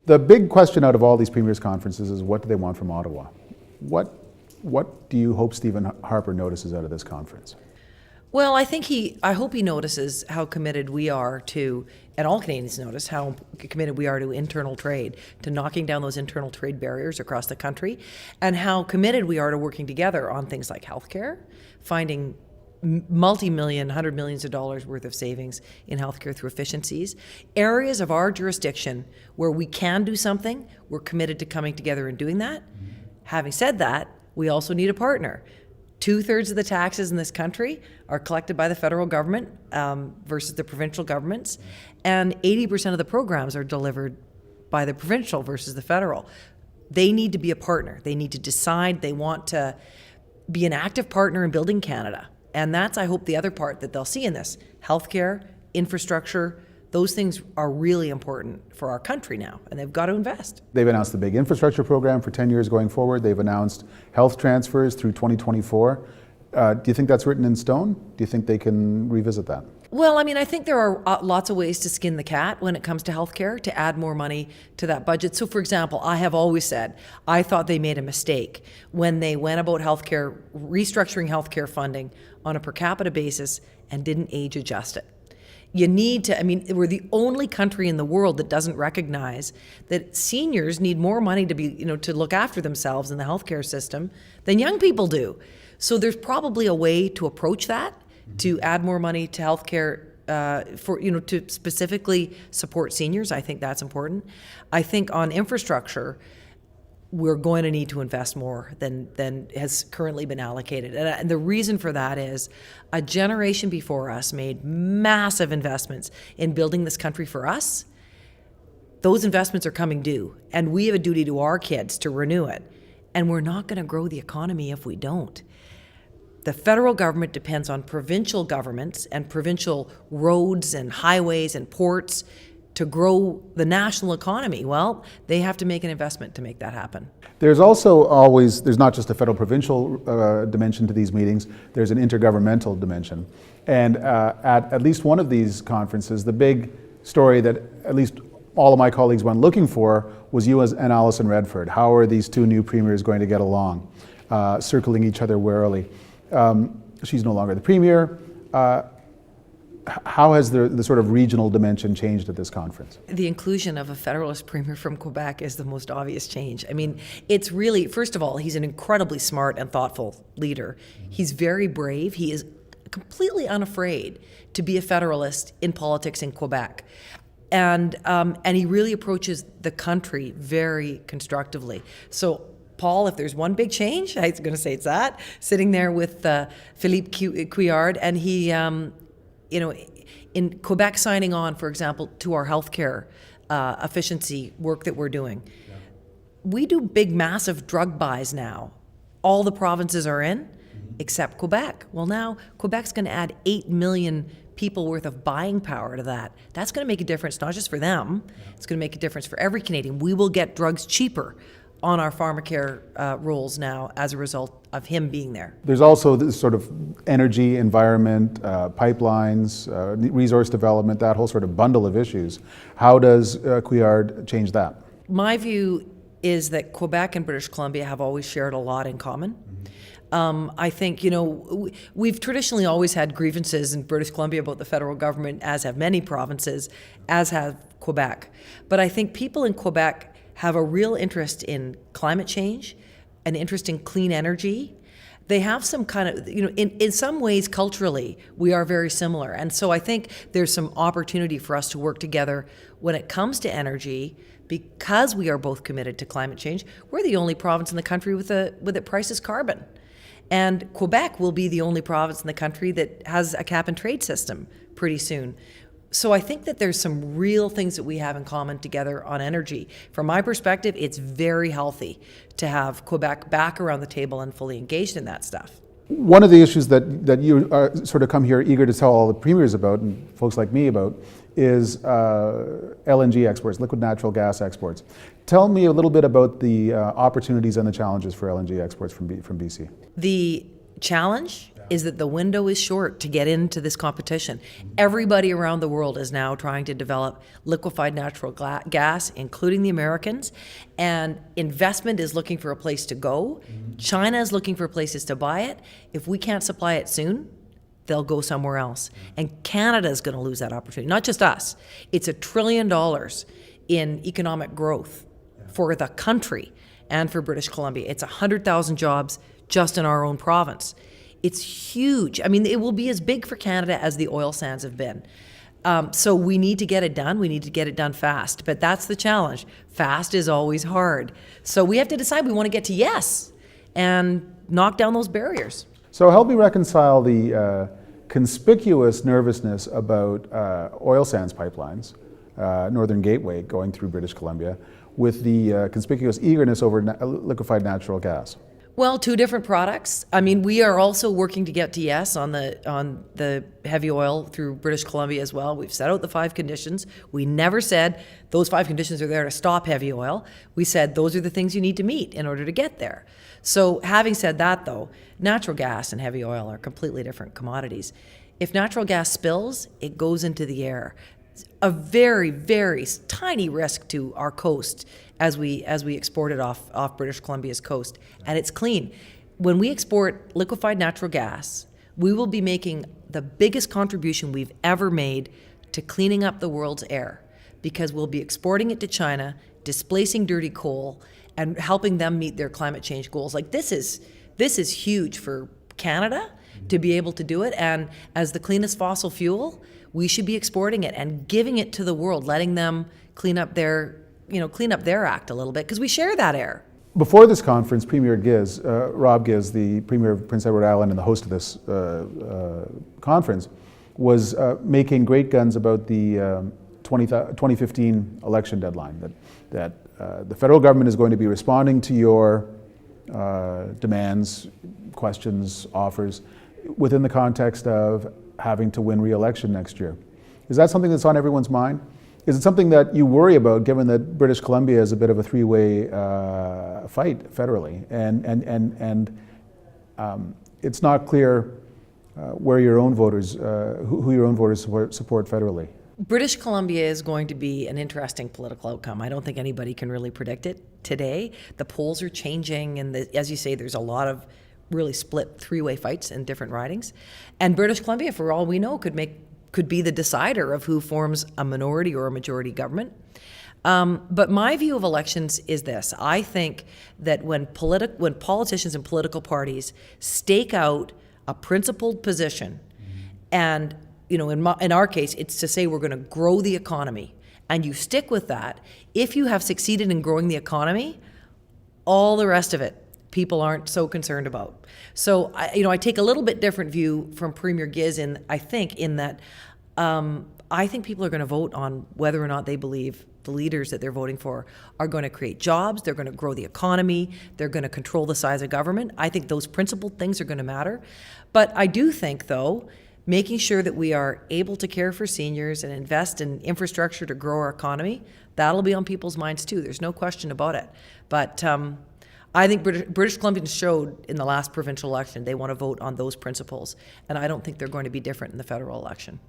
The big question out of all these premiers' conferences is, what do they want from Ottawa? What do you hope Stephen Harper notices out of this conference? Well, I hope he notices how committed we are to, and all Canadians notice how committed we are to internal trade, to knocking down those internal trade barriers across the country, and how committed we are to working together on things like healthcare, finding multi-million, hundred millions of dollars worth of savings in healthcare through efficiencies. Areas of our jurisdiction where we can do something, we're committed to coming together and doing that. Having said that, we also need a partner. 2/3 of the taxes in this country are collected by the federal government versus the provincial governments, and 80% of the programs are delivered by the provincial versus the federal. They need to be a partner. They need to decide they want to be an active partner in building Canada. And that's, I hope, the other part that they'll see in this. Healthcare, infrastructure, those things are really important for our country now, and they've got to invest. They've announced the big infrastructure program for 10 years going forward. They've announced health transfers through 2024. Do you think that's written in stone? Do you think they can revisit that? Well, I mean, I think there are lots of ways to skin the cat when it comes to healthcare, to add more money to that budget. So, for example, I have always said I thought they made a mistake when they went about healthcare, restructuring healthcare funding on a per capita basis and didn't age adjust it. You need to, I mean, we're the only country in the world that doesn't recognize that seniors need more money to be, to look after themselves in the healthcare system than young people do. So there's probably a way to approach that, to add more money to healthcare to specifically support seniors. I think that's important. I think on infrastructure, we're going to need to invest more than has currently been allocated. And the reason for that is a generation before us made massive investments in building this country for us. Those investments are coming due, and we have a duty to our kids to renew it. And we're not going to grow the economy if we don't. The federal government depends on provincial governments and provincial roads and highways and ports to grow the national economy. Well, they have to make an investment to make that happen. There's also always, there's not just a federal provincial dimension to these meetings, there's an intergovernmental dimension. And at least one of these conferences, the big story that at least all of my colleagues went looking for was you and Alison Redford. How are these two new premiers going to get along, circling each other warily? She's no longer the premier. How has the sort of regional dimension changed at this conference? The inclusion of a federalist premier from Quebec is the most obvious change. I mean, it's really, first of all, he's an incredibly smart and thoughtful leader. He's very brave. He is completely unafraid to be a federalist in politics in Quebec. And he really approaches the country very constructively. So Paul, if there's one big change, I was going to say it's that, sitting there with Philippe Couillard, and he, in Quebec signing on, for example, to our healthcare efficiency work that we're doing. Yeah. We do big, massive drug buys now. All the provinces are in, except Quebec. Well, now Quebec's going to add 8 million people worth of buying power to that. That's going to make a difference, not just for them. Yeah. It's going to make a difference for every Canadian. We will get drugs cheaper on our pharmacare rolls now as a result of him being there. There's also this sort of energy, environment, pipelines, resource development, that whole sort of bundle of issues. How does Couillard change that? My view is that Quebec and British Columbia have always shared a lot in common. I think, we've traditionally always had grievances in British Columbia about the federal government, as have many provinces, as have Quebec. But I think people in Quebec have a real interest in climate change, an interest in clean energy. They have some kind of, in some ways culturally, we are very similar. And so I think there's some opportunity for us to work together when it comes to energy, because we are both committed to climate change. We're the only province in the country with it prices carbon. And Quebec will be the only province in the country that has a cap and trade system pretty soon. So I think that there's some real things that we have in common together on energy. From my perspective, it's very healthy to have Quebec back around the table and fully engaged in that stuff. One of the issues that you sort of come here eager to tell all the premiers about, and folks like me about, is LNG exports, liquid natural gas exports. Tell me a little bit about the opportunities and the challenges for LNG exports from BC. The challenge is that the window is short to get into this competition. Everybody around the world is now trying to develop liquefied natural gas, including the Americans, and investment is looking for a place to go. China is looking for places to buy it. If we can't supply it soon, they'll go somewhere else. And Canada is going to lose that opportunity, not just us. It's $1 trillion in economic growth for the country and for British Columbia. It's 100,000 jobs just in our own province. It's huge. I mean, it will be as big for Canada as the oil sands have been. So we need to get it done. We need to get it done fast. But that's the challenge. Fast is always hard. So we have to decide we want to get to yes and knock down those barriers. So help me reconcile the conspicuous nervousness about oil sands pipelines, Northern Gateway going through British Columbia, with the conspicuous eagerness over liquefied natural gas. Well, two different products. I mean, we are also working to get to yes on the heavy oil through British Columbia as well. We've set out the 5 conditions. We never said those 5 conditions are there to stop heavy oil. We said those are the things you need to meet in order to get there. So having said that, though, natural gas and heavy oil are completely different commodities. If natural gas spills, it goes into the air. A very, very tiny risk to our coast as we export it off British Columbia's coast, and it's clean. When we export liquefied natural gas, we will be making the biggest contribution we've ever made to cleaning up the world's air, because we'll be exporting it to China, displacing dirty coal, and helping them meet their climate change goals. Like this is huge for Canada to be able to do it, and as the cleanest fossil fuel, we should be exporting it and giving it to the world, letting them clean up their act a little bit, because we share that air. Before this conference, Premier Giz, Rob Giz, the Premier of Prince Edward Island and the host of this conference, was making great guns about the 2015 election deadline, that the federal government is going to be responding to your demands, questions, offers, within the context of having to win re-election next year. Is that something that's on everyone's mind? Is it something that you worry about, given that British Columbia is a bit of a 3-way fight federally, and it's not clear where your own voters, who your own voters support federally? British Columbia is going to be an interesting political outcome. I don't think anybody can really predict it today. The polls are changing, and as you say, there's a lot of really split 3-way fights in different ridings. And British Columbia, for all we know, could be the decider of who forms a minority or a majority government. But my view of elections is this. I think that when politicians and political parties stake out a principled position, and in our case, it's to say we're going to grow the economy, and you stick with that, if you have succeeded in growing the economy, all the rest of it, people aren't so concerned about. So, I take a little bit different view from Premier Giz in that I think people are going to vote on whether or not they believe the leaders that they're voting for are going to create jobs, they're going to grow the economy, they're going to control the size of government. I think those principled things are going to matter. But I do think, though, making sure that we are able to care for seniors and invest in infrastructure to grow our economy, that'll be on people's minds too. There's no question about it. But I think British Columbians showed in the last provincial election they want to vote on those principles, and I don't think they're going to be different in the federal election.